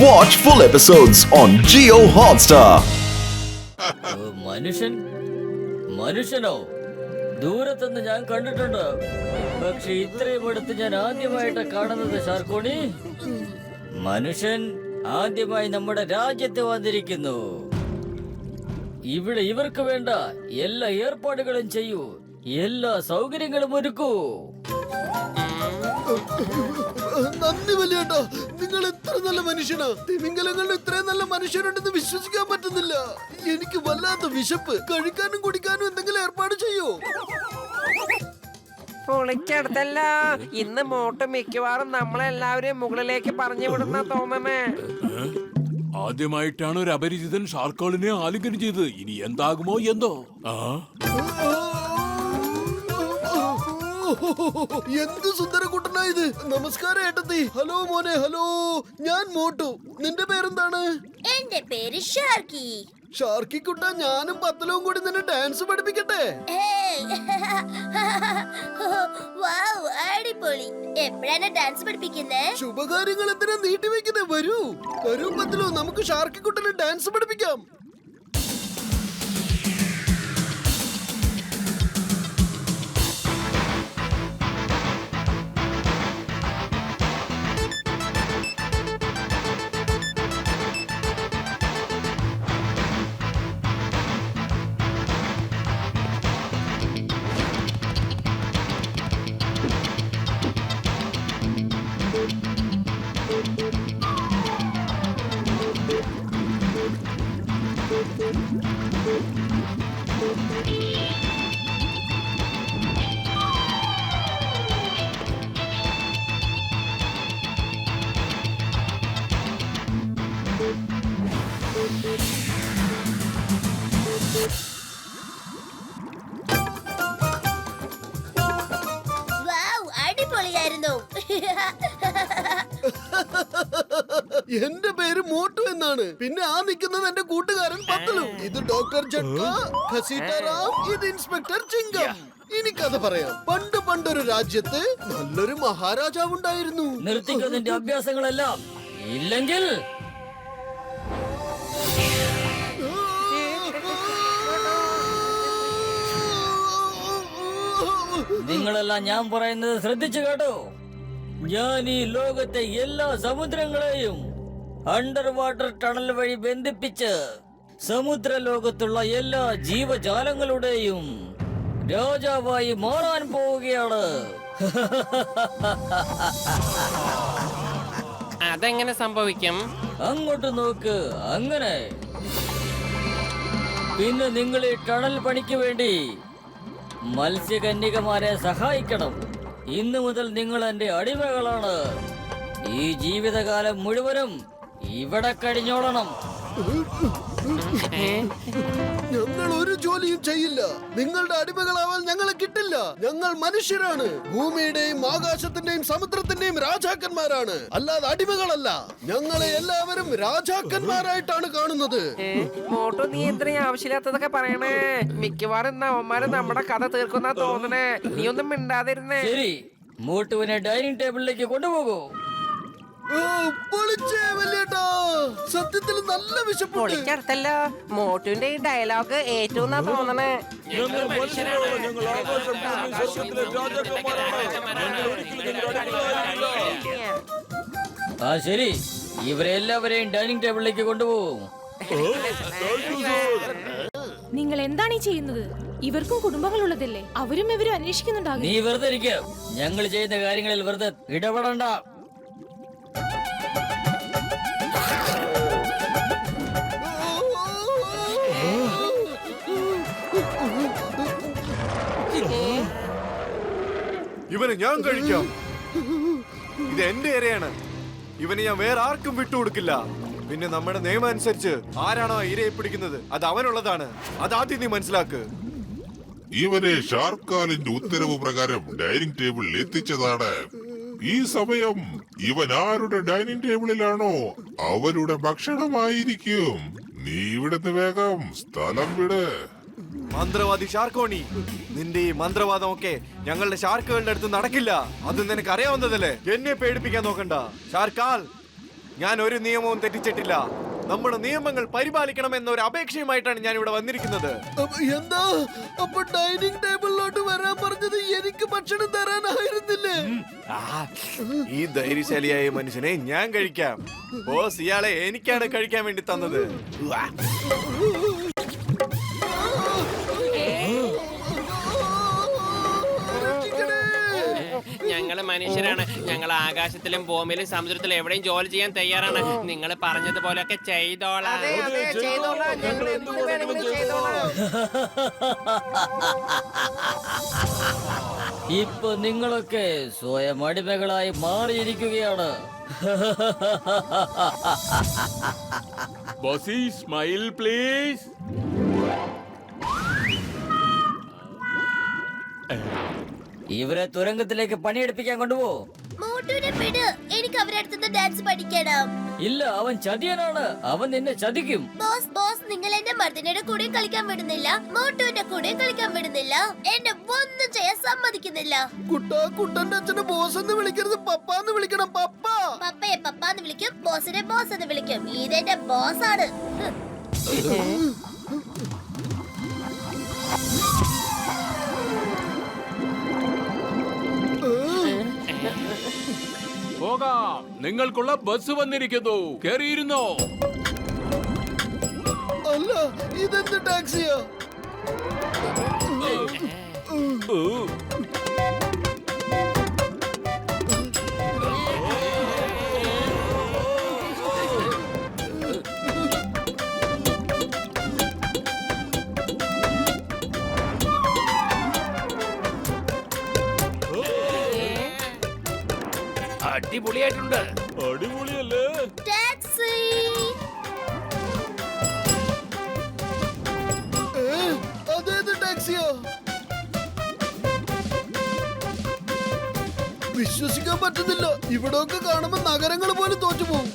Watch full episodes on Jio Hotstar. മനുഷ്യനോ ദൂരത്തുനിന്ന് ഞാൻ കണ്ടിട്ടുണ്ട്, പക്ഷെ ഇത്രയും അടുത്ത് ഞാൻ ആദ്യമായിട്ട് കാണുന്നത് ഷാർക്കോണി. മനുഷ്യൻ ആദ്യമായി നമ്മുടെ രാജ്യത്ത് വന്നിരിക്കുന്നു. ഇവിടെ ഇവർക്ക് വേണ്ട എല്ലാ ഏർപ്പാടുകളും ചെയ്യൂ, എല്ലാ സൗകര്യങ്ങളും ഒരുക്കൂ. നന്ദി വലിയേട്ടാ, നിങ്ങൾ എത്ര നല്ല മനുഷ്യനാ. തിമിംഗലങ്ങളിൽ ഇത്രയും നല്ല മനുഷ്യരുണ്ടെന്ന് വിശ്വസിക്കാൻ പറ്റുന്നില്ല. എനിക്ക് വല്ലാത്ത വിശപ്പ്. കഴിക്കാനും കുടിക്കാനും എന്തെങ്കിലും ഏർപ്പാട് ചെയ്യോ? പൊളിക്കടുത്തല്ല, ഇന്ന് മോട്ട് മിക്കവാറും നമ്മളെല്ലാവരെയും മുകളിലേക്ക് പറഞ്ഞു വിടുന്ന തോന്നണേ. ആദ്യമായിട്ടാണ് ഒരു അപരിചിതൻ ഷാർക്കോളിനെ ആലിംഗനം ചെയ്തത്. ഇനി എന്താകുമോ എന്തോ. എന്ത് സുന്ദരക്കുട്ടനാ ഇത്. നമസ്കാരം ഏട്ടത്തി. ഹലോ മോനെ. ഹലോ, ഞാൻ മോട്ടു. നിന്റെ പേരെന്താണ്? എന്റെ പേര് ഷാർക്കി. ഷാർക്കി കുട്ട, ഞാനും പത്തലവും കൂടി നിന്നെ ഡാൻസ് പഠിപ്പിക്കട്ടെ? അടിപൊളി. എപ്പോഴാണ് ഡാൻസ് പഠിപ്പിക്കുന്നേ? ശുഭകാര്യങ്ങൾ എന്തിനാ നീട്ടി വെക്കുന്നത്? വരൂ വരൂ പത്തലോ, നമുക്ക് ഷാർക്കി കുട്ടനെ ഡാൻസ് പഠിപ്പിക്കാം. അടിപൊളിയായിരുന്നു. എന്റെ പേര് മോട്ടു എന്നാണ്. പിന്നെ ആ നിൽക്കുന്നത് എന്റെ കൂട്ടുകാരൻ പത്തലു. ഇത് ഡോക്ടർ ജഡ്ക, ഖസീറ്റ റാം, ഇത് ഇൻസ്പെക്ടർ ചിങ്കം. ഇനി കഥ പറയാം. പണ്ടൊരു രാജ്യത്ത് നല്ലൊരു മഹാരാജാവ് ഉണ്ടായിരുന്നു. നിർത്തിക്കുന്നതിന്റെ അഭ്യാസങ്ങളെല്ലാം, ഇല്ലെങ്കിൽ നിങ്ങളെല്ലാം ഞാൻ പറയുന്നത് ശ്രദ്ധിച്ചു കേട്ടോ. ഞാൻ ഈ ലോകത്തെ എല്ലാ സമുദ്രങ്ങളെയും അണ്ടർ വാട്ടർ ടണൽ വഴി ബന്ധിപ്പിച്ച് സമുദ്ര ലോകത്തുള്ള എല്ലാ ജീവജാലങ്ങളുടെയും രാജാവായി മാറാൻ പോവുകയാണ്. അതെങ്ങനെ സംഭവിക്കും? അങ്ങോട്ട് നോക്ക്. അങ്ങനെ പിന്നെ നിങ്ങൾ ഈ ടണൽ പണിക്ക് വേണ്ടി മത്സ്യകന്യകമാരെ സഹായിക്കണം. ഇന്നു മുതൽ നിങ്ങൾ എന്റെ അടിമകളാണ്. ഈ ജീവിതകാലം മുഴുവനും ഇവിടെ കഴിഞ്ഞോളണം. ഞങ്ങൾ ഒരു ജോലിയും ചെയ്യില്ല. നിങ്ങളുടെ അടിമകളാവാൻ ഞങ്ങളെ കിട്ടില്ല. ഞങ്ങൾ മനുഷ്യരാണ്. ഭൂമിയുടെയും ആകാശത്തിന്റെയും സമുദ്രത്തിന്റെയും രാജാക്കന്മാരാണ്, അല്ലാതെ അടിമകളല്ല. ഞങ്ങളെ എല്ലാവരും രാജാക്കന്മാരായിട്ടാണ് കാണുന്നത്. മോട്ടു, നീ ഇത്രയും ആവശ്യമില്ലാത്തതൊക്കെ പറയണേ. മിക്കവാറും അവന്മാര് നമ്മുടെ കഥ തീർക്കുന്ന തോന്നണേ. നീ ഒന്നും മിണ്ടാതിരുന്നേ. ശരി, മോട്ടുവിനെ ഡൈനിങ് ടേബിളിലേക്ക് കൊണ്ടുപോകൂ. സത്യത്തിൽ നല്ല വിശപ്പുണ്ട്. പൊളിക്കടുത്തല്ലോ, മോട്ടുവിന്റെ ഈ ഡയലോഗ് ഏറ്റവും തോന്നണേ. ആ ശരി, ഇവരെല്ലാവരെയും ഡൈനിങ് ടേബിളിലേക്ക് കൊണ്ടുപോകും. നിങ്ങൾ എന്താണ് ഈ ചെയ്യുന്നത്? ഇവർക്കും കുടുംബങ്ങളുള്ളതല്ലേ? അവരും ഇവരും അന്വേഷിക്കുന്നുണ്ടാകും. നീ വെറുതെ ഇരിക്കുക. ഞങ്ങൾ ചെയ്യുന്ന കാര്യങ്ങളിൽ വെറുതെ ഇടപെടണ്ട. ഇവനെ ഞാൻ കഴിക്കാം. ഇത് എന്റെ ഇരയാണ്. ഇവനെ ഞാൻ വേറെ ആർക്കും വിട്ടുകൊടുക്കില്ല. പിന്നെ നമ്മുടെ നിയമം അനുസരിച്ച് ആരാണോ ഇരയെ പിടിക്കുന്നത് അത് അവനുള്ളതാണ്. അതാദ്യം നീ മനസ്സിലാക്ക്. ഇവനെ ഷാർക്കാലിന്റെ ഉത്തരവ് പ്രകാരം ഡൈനിങ് ടേബിളിൽ എത്തിച്ചതാണ്. ഈ സമയം ഇവൻ ആരുടെ ഡൈനിങ് ടേബിളിലാണോ അവരുടെ ഭക്ഷണമായിരിക്കും. നീ ഇവിടുന്ന് വേഗം സ്ഥലം വിട്. മന്ത്രവാദി ഷാർക്കോണി, നിന്റെ ഈ മന്ത്രവാദമൊക്കെ ഞങ്ങളുടെ ഷാർക്കുകളുടെ അടുത്ത് നടക്കില്ല. അത് നിനക്ക് അറിയാവുന്നതല്ലേ. എന്നെ പേടിപ്പിക്കാൻ നോക്കണ്ട. ഷാർക്കാൽ, ഞാൻ ഒരു നിയമവും തെറ്റിച്ചിട്ടില്ല. നമ്മുടെ നിയമങ്ങൾ പരിപാലിക്കണം എന്ന ഒരു അപേക്ഷയുമായിട്ടാണ് ഞാൻ ഇവിടെ വന്നിരിക്കുന്നത്. എന്താ അപ്പൊ ഡൈനിങ് ടേബിളിലോട്ട് വരാൻ പറഞ്ഞത് എനിക്ക് ഭക്ഷണം തരാനായിരുന്നില്ലേ? ഈ ധൈര്യശാലിയായ മനുഷ്യനെ ഞാൻ കഴിക്കാം. ബോസ് ഇയാളെ എനിക്കാണ് കഴിക്കാൻ വേണ്ടി തന്നത്. ഞങ്ങള് മനുഷ്യരാണ്. ഞങ്ങൾ ആകാശത്തിലും ഭൂമിയിലും സമുദ്രത്തിലും എവിടെയും ജോലി ചെയ്യാൻ തയ്യാറാണ്. നിങ്ങൾ പറഞ്ഞതുപോലെയൊക്കെ ചെയ്തോളാം. ഇപ്പൊ നിങ്ങളൊക്കെ സ്വയം അടിമകളായി മാറിയിരിക്കുകയാണ്. Bossy smile please. ഇവരെ തുരങ്കത്തിലേക്ക് പണിയെടുപ്പിക്കാൻ കൊണ്ടുപോ. മോട്ടുവിനെ വിട്, എനിക്ക് അവരുടെ അടുത്ത് ഡാൻസ് പഠിക്കണം. ഇല്ല, അവൻ ചതിയനാണ്. അവൻ നിന്നെ ചതിക്കും. ബോസ് നിങ്ങൾ എന്റെ മർദ്ദനയുടെ കൂടെയും കളിക്കാൻ വിടുന്നില്ല, മോട്ടുവിന്റെ കൂടെയും കളിക്കാൻ വിടുന്നില്ല, എന്നെ ഒന്നും ചെയ്യാൻ സമ്മതിക്കുന്നില്ല. കുട്ടന്റെ അച്ഛനെ ബോസ് എന്ന് വിളിക്കരുത്, പപ്പാന്ന് വിളിക്കണം. പപ്പയെ പപ്പാന്ന് വിളിക്കും, ബോസിനെ ബോസ് എന്ന് വിളിക്കും. ഇതെന്റെ ബോസാണ്. പോകാം. നിങ്ങൾക്കുള്ള ബസ് വന്നിരിക്കുന്നു. കേറിയിരുന്നോ? അല്ല, ഇതെന്ത് ടാക്സിയാ? അടിപൊളിയായിട്ടുണ്ട്. അടിപൊളിയല്ലേ? ടാക്സി. അതേത് ടാക്സിയാ? വിശ്വസിക്കാൻ പറ്റുന്നില്ല. ഇവിടൊക്കെ കാണുമ്പോ നഗരങ്ങൾ പോലും തോറ്റുപോകും.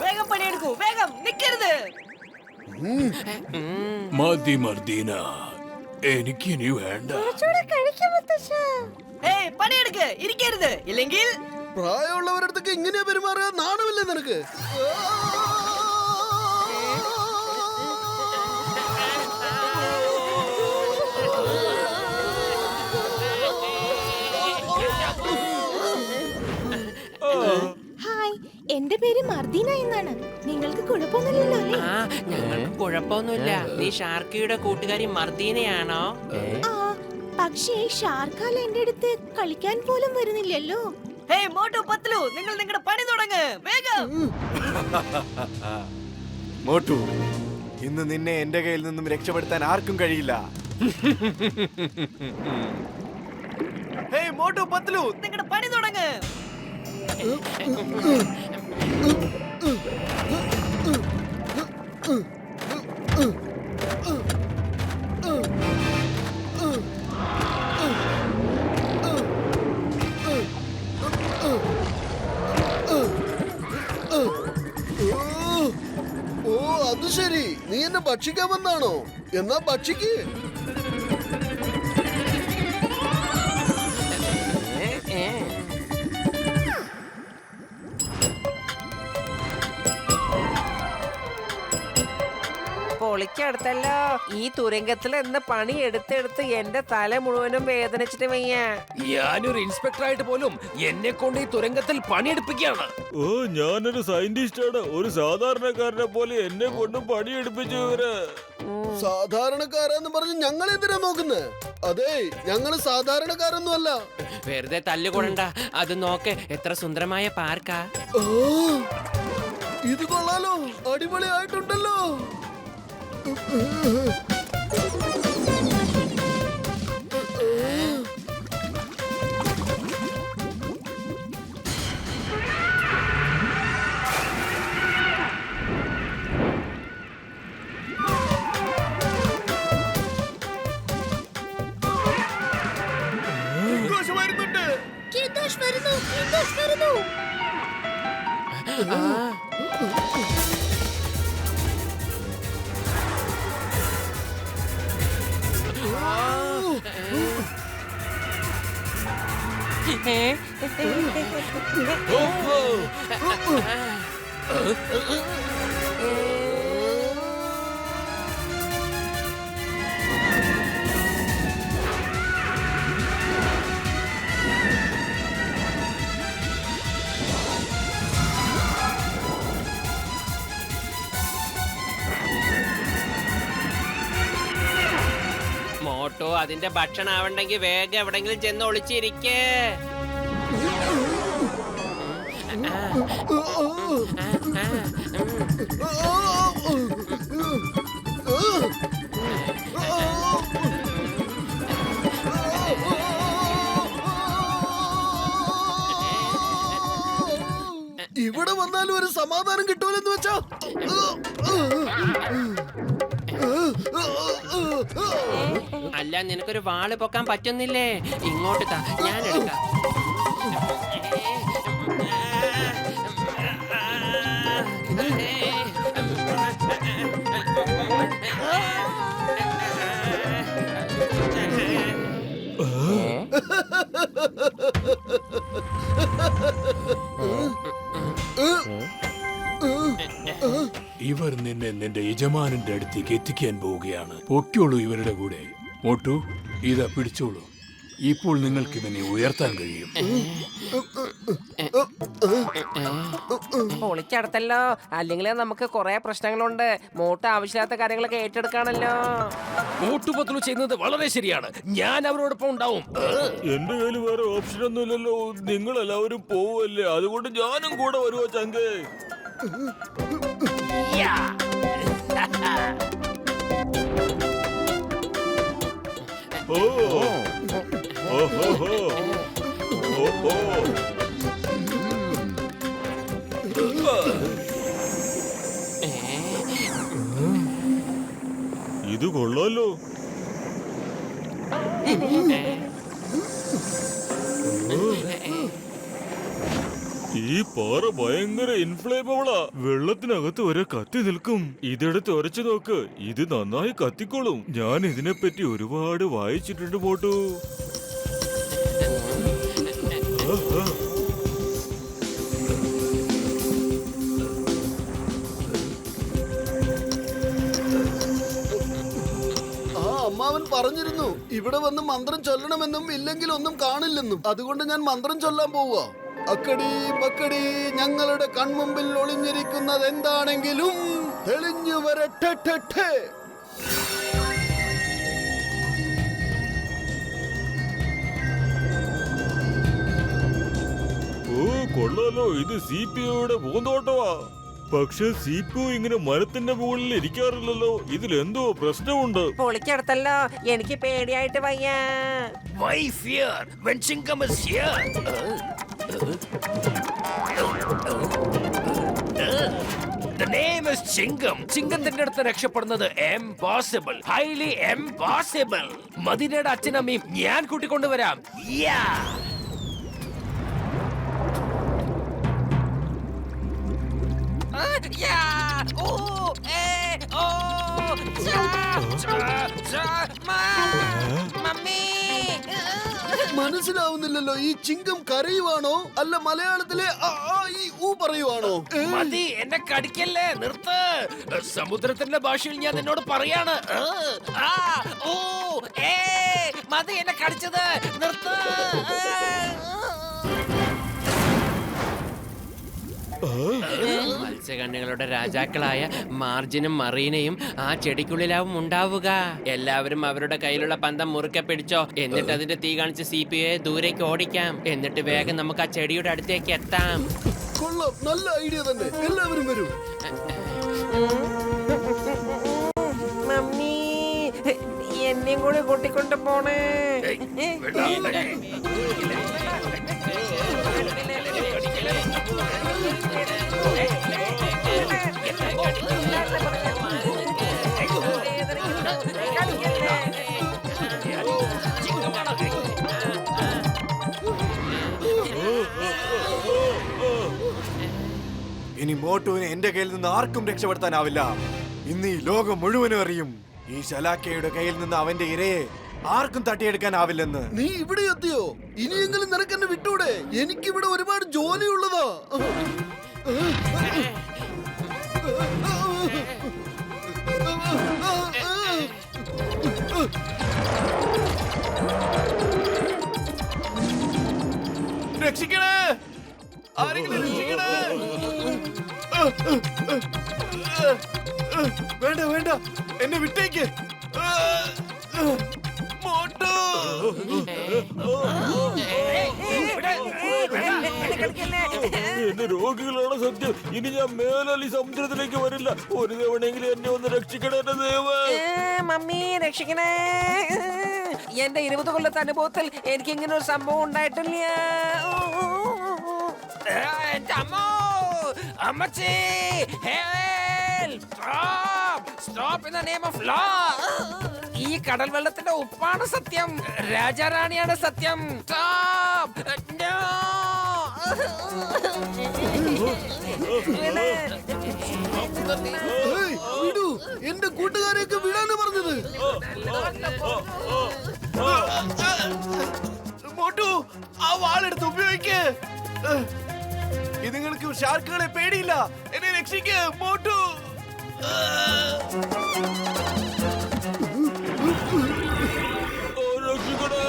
വേഗം പണിയെടുക്കൂ, വേഗം നിൽക്കരുത്. മതി മർദീന, എനിക്കിനി വേണ്ട. പണിയെടുക്ക്, ഇരിക്കരുത്. ഇല്ലെങ്കിൽ പ്രായമുള്ളവരുടെ അടുത്തൊക്കെ ഇങ്ങനെ പെരുമാറിയ നാണമില്ലേ നിനക്ക്? ഹായ്, എന്റെ പേര് മർദീന എന്നാണ്. നിങ്ങൾക്ക് കുഴപ്പമൊന്നുമില്ലല്ലോ അല്ലേ? ഞങ്ങൾക്ക് കുഴപ്പമൊന്നുമില്ല. നീ ഷാർക്കിയുടെ കൂട്ടുകാരി മർദീനയാണോ? ആ, പക്ഷേ ഷാർക്കാൽ എന്റെ അടുത്ത് കളിക്കാൻ പോലും വരുന്നില്ലല്ലോ. മോട്ടു പത്ലു, നിങ്ങൾ നിങ്ങളുടെ പണി തുടങ്ങ്, വേഗം. മോട്ടു, ഇന്ന് നിന്നെ എന്റെ കയ്യിൽ നിന്നും രക്ഷപ്പെടുത്താൻ ആർക്കും കഴിയില്ല. മോട്ടു പത്ലു, നിങ്ങളുടെ പണി തുടങ്ങ്. ഓ, അത് ശരി. നീ എന്നെ ഭക്ഷിക്കാൻ വന്നാണോ? എന്നാ ഭക്ഷിക്ക്. പൊളിക്കടുത്തല്ലോ. ഈ തുരങ്കത്തിൽ എന്ന് പണി എടുത്തെടുത്ത് എന്റെ തല മുഴുവനും വേദനിച്ചിട്ട് വയ്യ. ഞാനൊരു ഇൻസ്പെക്ടറായിട്ട് പോലും എന്നെ കൊണ്ട് ഈ തുരങ്കത്തിൽ പണിയെടുപ്പിക്കുകയാണ്. ഓ, ഞാനൊരു സയന്റിസ്റ്റാണ്. ഒരു സാധാരണക്കാരനെ പോലെ എന്നെ കൊണ്ട് പണിയെടുപ്പിച്ചു ഇവര്. സാധാരണക്കാരെന്ന് പറഞ്ഞ് ഞങ്ങൾ എന്തിനാ നോക്കുന്നത്? അതെ, ഞങ്ങള് സാധാരണക്കാരൊന്നും അല്ല. വെറുതെ തല്ലുകൊണ്ട. അത് നോക്ക്, എത്ര സുന്ദരമായ പാർക്കാ. ഓ, ഇത് കൊള്ളാലോ, അടിപൊളിയായിട്ടുണ്ടല്ലോ. മോട്ടോ അതിന്റെ ഭക്ഷണം ആവണ്ടെങ്കിൽ വേഗം എവിടെങ്കിലും ചെന്ന് ഒളിച്ചിരിക്കേ. ഇവിടെ വന്നാലും ഒരു സമാധാനം കിട്ടൂലെന്ന് വെച്ചാ. അല്ല, നിനക്കൊരു വാള് പൊക്കാൻ പറ്റുന്നില്ലേ? ഇങ്ങോട്ട് താ, ഞാൻ എടുക്കാം. ഇവർ നിന്നെ നിന്റെ യജമാനന്റെ അടുത്തേക്ക് എത്തിക്കാൻ പോവുകയാണ്. പൊക്കോളൂ ഇവരുടെ കൂടെ. മോട്ടു, ഇതാ പിടിച്ചോളൂ. ഇപ്പോൾ നിങ്ങൾക്ക് ഇവനെ ഉയർത്താൻ കഴിയും. പൊളിച്ചടത്തല്ലോ, അല്ലെങ്കിൽ നമുക്ക് കുറെ പ്രശ്നങ്ങളുണ്ട്. മോട്ട് ആവശ്യമില്ലാത്ത കാര്യങ്ങളൊക്കെ ഏറ്റെടുക്കാണല്ലോ. മോട്ടു പത്ലു ചെയ്യുന്നത് വളരെ ശരിയാണ്. ഞാൻ അവരോടൊപ്പം ഉണ്ടാവും. എന്റെ കയ്യിൽ വേറെ ഓപ്ഷൻ ഒന്നുമില്ലല്ലോ. നിങ്ങൾ എല്ലാവരും പോവല്ലേ, അതുകൊണ്ട് ഞാനും കൂടെ വരുവോ ചങ്കേ? ഓ ഓഹോ ഓഹോ. ഇത് കൊള്ളാലോ. ഈ പാറ ഭയങ്കര ഇൻഫ്ലേമബിളാ. വെള്ളത്തിനകത്ത് വരെ കത്തി നിൽക്കും. ഇതെടുത്ത് ഉരച്ചു നോക്ക്, ഇത് നന്നായി കത്തിക്കോളും. ഞാൻ ഇതിനെപ്പറ്റി ഒരുപാട് വായിച്ചിട്ടുണ്ട് മോട്ടു. അമ്മാവൻ പറഞ്ഞിരുന്നു ഇവിടെ വന്ന് മന്ത്രം ചൊല്ലണമെന്നും ഇല്ലെങ്കിൽ ഒന്നും കാണില്ലെന്നും. അതുകൊണ്ട് ഞാൻ മന്ത്രം ചൊല്ലാൻ പോവുക. അക്കടി ബക്കടി, ഞങ്ങളുടെ കൺമുമ്പിൽ ഒളിഞ്ഞിരിക്കുന്നത് എന്താണെങ്കിലും തെളിഞ്ഞു വരട്ടെ. ഓ കൊള്ളാലോ, ഇത് CPOയുടെ പൂന്തോട്ടമാ. പക്ഷെ CPO ഇങ്ങനെ മരത്തിന്റെ മുകളിൽ ഇരിക്കാറില്ലല്ലോ. ഇതിലെന്തോ പ്രശ്നമുണ്ട്. പൊളിച്ചടത്തല്ലോ, എനിക്ക് പേടിയായിട്ട് വയ്യ. Why fear when Chingam is here? The name is Chingam. ചിങ്കത്തിന്റെ അടുത്ത് രക്ഷപ്പെടുന്നത് impossible, highly impossible. മദീനയുടെ അച്ഛനമ്മയും ഞാൻ കൂട്ടിക്കൊണ്ടുവരാം. മനസ്സിലാവുന്നില്ലല്ലോ, ഈ ചിങ്കം കരയുവാണോ അല്ല മലയാളത്തിലെ പറയുവാണോ? മതി, എന്നെ കടിക്കല്ലേ, നിർത്ത്. സമുദ്രത്തിന്റെ ഭാഷയിൽ ഞാൻ നിന്നോട് പറയാണ്. മതി, എന്നെ കടിച്ചത് നിർത്ത്. മത്സ്യകന്യകളുടെ രാജാക്കളായ മാർജിനും മറീനയും ആ ചെടിക്കുള്ളിലാവും ഉണ്ടാവുക. എല്ലാവരും അവരുടെ കയ്യിലുള്ള പന്തം മുറുക്കെ പിടിച്ചോ. എന്നിട്ട് അതിന്റെ തീ കാണിച്ച് CPOയെ ദൂരേക്ക് ഓടിക്കാം. എന്നിട്ട് വേഗം നമുക്ക് ആ ചെടിയുടെ അടുത്തേക്ക് എത്താം. കൊള്ളാം, നല്ല ഐഡിയ തന്നെ. എല്ലാവരും വരൂ. മമ്മി, എന്നെയും കൂടെ കൂട്ടിക്കൊണ്ട് പോണേ. ഇനി മോട്ടുവിനെ എന്റെ കയ്യിൽ നിന്ന് ആർക്കും രക്ഷപ്പെടുത്താനാവില്ല. ഇന്ന് ഈ ലോകം മുഴുവനും അറിയും ഈ ശലാക്കയുടെ കയ്യിൽ നിന്ന് അവന്റെ ഇരയെ ആർക്കും തട്ടിയെടുക്കാനാവില്ലെന്ന്. നീ ഇവിടെ എത്തിയോ? ഇനിയെങ്കിലും നിനക്ക് എന്നെ വിട്ടൂടെ? എനിക്കിവിടെ ഒരുപാട് ജോലിയുള്ളതാ. രക്ഷിക്കണേ, ആരെങ്കിലും രക്ഷിക്കണേ. വേണ്ട വേണ്ട, എന്നെ വിട്ടേക്ക്. മോട്ടു, എന്റെ രോഗികളാണ് സത്യം. ഇനി ഞാൻ മേലാൽ ഈ സമുദ്രത്തിലേക്ക് വരില്ല. ഒരു തവണയെങ്കിലും എന്നെ ഒന്ന് രക്ഷിക്കണേ എന്റെ ദൈവമേ. മമ്മി രക്ഷിക്കണേ. എന്റെ 20 കൊല്ലത്തെ അനുഭവത്തിൽ എനിക്ക് ഇങ്ങനെ ഒരു സംഭവം ഉണ്ടായിട്ടില്ല. എന്റെ അമ്മോ, അമ്മച്ചി, stop in the name of law. ഈ കടൽ വെള്ളത്തിന്റെ ഉപ്പാണ് സത്യം, രാജാറാണിയാണ് സത്യം. സ്റ്റോപ്പ്. നോ. വിടൂ, എന്റെ കൂട്ടുകാരെയൊക്കെ വിടാന് പറഞ്ഞത്. മോട്ടു, ആ വാളെടുത്ത് ഉപയോഗിക്ക്. ഇതുങ്ങൾക്ക് ഷാർക്കുകളെ പേടിയില്ല. എന്നെ രക്ഷിക്ക് മോട്ടു. രക്ഷിക്കണേ.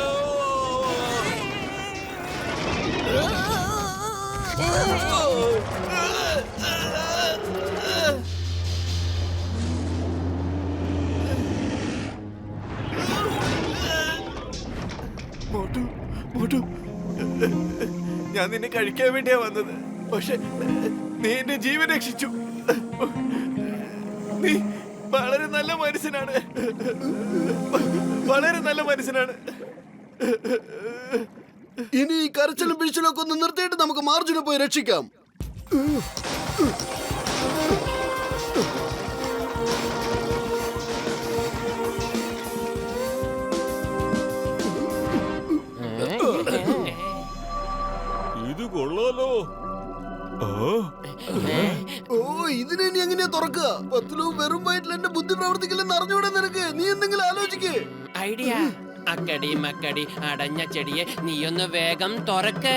മോട്ടു, മോട്ടു, ഞാൻ നിന്നെ കഴിക്കാൻ വേണ്ടിയാ വന്നത്. പക്ഷെ നീ എന്റെ ജീവൻ രക്ഷിച്ചു. നീ വളരെ നല്ല മനുഷ്യനാണ്, വളരെ നല്ല മനുഷ്യനാണ്. ഇനി ഈ കരച്ചിലും പിഴിച്ചിലും ഒക്കെ ഒന്ന് നിർത്തിയിട്ട് നമുക്ക് മാർജിനെ പോയി രക്ഷിക്കാം. ഇത് കൊള്ളാലോ. ഓ, ഇതിനെ ഇനി എങ്ങനെയാ തുറക്കുക? പത്തിലോ വെറും വയറ്റിൽ എന്റെ ബുദ്ധി പ്രവർത്തിക്കില്ലെന്ന് അറിഞ്ഞൂടെ നിനക്ക്? നീ എന്തെങ്കിലും ആലോചിക്കേ. ഐഡിയ. അക്കടി മക്കടി അടഞ്ഞ ചെടിയെ നീയൊന്ന് വേഗം തുറക്ക്,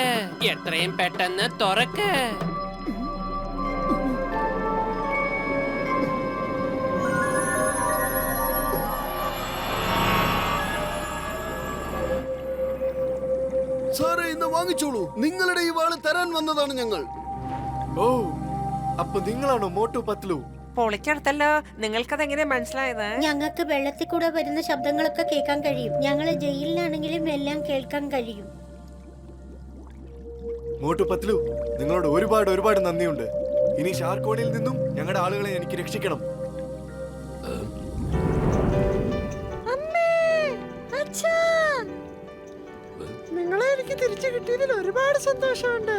എത്രയും പെട്ടെന്ന് തുറക്ക്. സാറേ, ഇന്ന് വാങ്ങിച്ചോളൂ. നിങ്ങളുടെ ഈ വാള് തരാൻ വന്നതാണ് ഞങ്ങൾ. ഓ, അപ്പൊ നിങ്ങളാണോ മോട്ടു പത്ലു? പൊളിച്ചെടുത്തല്ലോ. നിങ്ങൾക്കതെങ്ങനെ മനസ്സിലായത്? ഞങ്ങൾക്ക് വെള്ളത്തിൽ കൂടെ വരുന്ന ശബ്ദങ്ങളൊക്കെ കേൾക്കാൻ കഴിയും. ഞങ്ങള് ജയിലിലാണെങ്കിലും എല്ലാം കേൾക്കാൻ കഴിയും. മോട്ടു പത്ലു, നിങ്ങളോട് ഒരുപാട് ഒരുപാട് നന്ദിയുണ്ട്. ഇനി ഷാർക്കോണിൽ നിന്നും ഞങ്ങളുടെ ആളുകളെ എനിക്ക് രക്ഷിക്കണം. നിങ്ങളെ എനിക്ക് തിരിച്ചു കിട്ടിയതിൽ ഒരുപാട് സന്തോഷമുണ്ട്.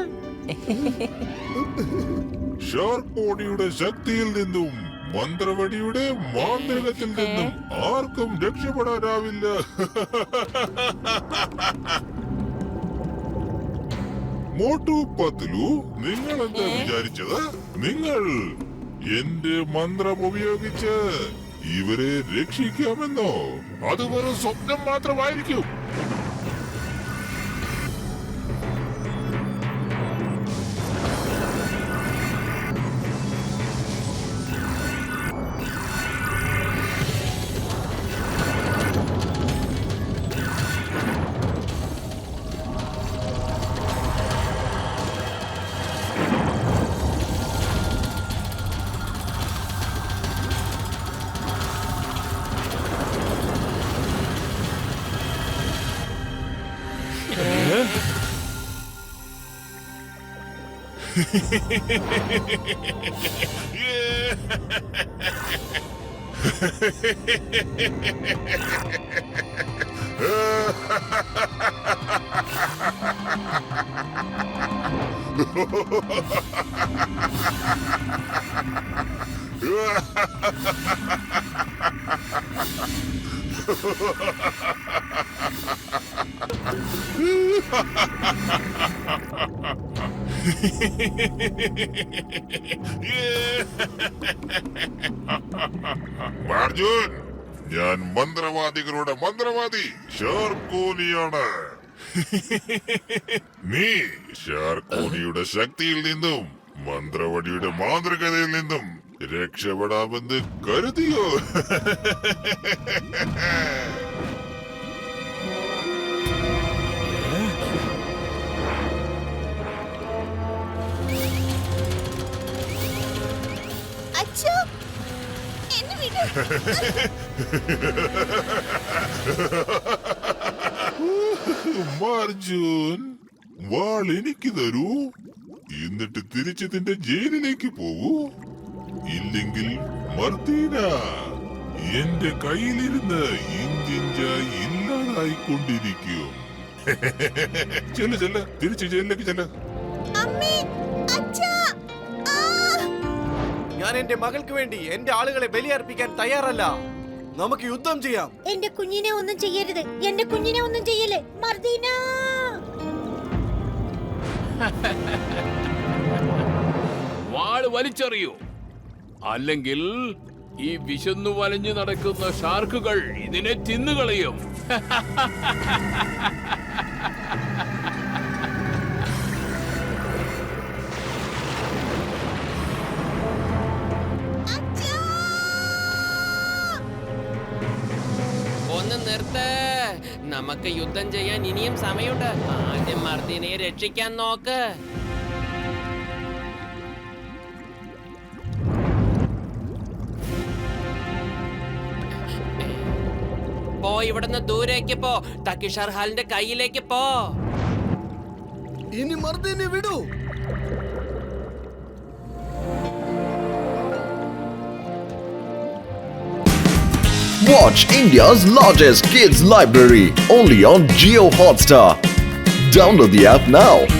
ഷാർക്കോണിയുടെ ശക്തിയിൽ നിന്നും മന്ത്രവടിയുടെ മാന്ത്രികത്തിൽ നിന്നും ആർക്കും രക്ഷപ്പെടാനാവില്ല. മോട്ടു പത്ലു, നിങ്ങൾ എന്താ വിചാരിച്ചത്? നിങ്ങൾ എന്റെ മന്ത്രം ഉപയോഗിച്ച് ഇവരെ രക്ഷിക്കാമെന്നോ? അത് വെറും സ്വപ്നം മാത്രമായിരിക്കും. അർജുൻ, ഞാൻ മന്ത്രവാദികളുടെ മന്ത്രവാദി ഷാർക്കോനിയാണ്. നീ ഷാർക്കോനിയുടെ ശക്തിയിൽ നിന്നും മന്ത്രവടിയുടെ മാന്ത്രികതയിൽ നിന്നും രക്ഷപ്പെടാമെന്ന് കരുതിയോ? അച്ഛോ, എന്നെ വിട്. അർജുൻ, വാൾ എനിക്ക് തരൂ, എന്നിട്ട് തിരിച്ച് നിന്റെ ജയിലിലേക്ക് പോകൂ. ഇല്ലെങ്കിൽ മർദീന എന്റെ കയ്യിലിരുന്ന് ഇഞ്ചിഞ്ചായി ഇല്ലാതായിക്കൊണ്ടിരിക്കും. ചെല്ല ചെല്ല, തിരിച്ച് ജയിലിലേക്ക് ചെല്ല. അമ്മേ, അച്ഛാ, ആ! ഞാൻ എന്റെ മകൾക്ക് വേണ്ടി എന്റെ ആളുകളെ ബലിയർപ്പിക്കാൻ തയ്യാറല്ല. നമുക്ക് യുദ്ധം ചെയ്യാം. എന്റെ കുഞ്ഞിനെ ഒന്നും ചെയ്യരുത്, എന്റെ കുഞ്ഞിനെ ഒന്നും ചെയ്യല്ലേ, മർദീന. വാള് വലിച്ചെറിയൂ, അല്ലെങ്കിൽ ഈ വിശന്നു വലഞ്ഞു നടക്കുന്ന ഷാർക്കുകൾ ഇതിനെ തിന്നുകളയും. ഒന്ന് നിർത്ത്. നമുക്ക് യുദ്ധം ചെയ്യാൻ ഇനിയും സമയമുണ്ട്. ആദ്യം മർദിനെ രക്ഷിക്കാൻ നോക്ക്. പോ, ഇവിടുന്ന് ദൂരേക്ക് പോ. തക്കിഷാർ ഹാലിന്റെ കയ്യിലേക്ക് പോ. ഇനി മർദിനെ വിടൂ. Watch India's largest kids library only on Jio Hotstar. Download the app now.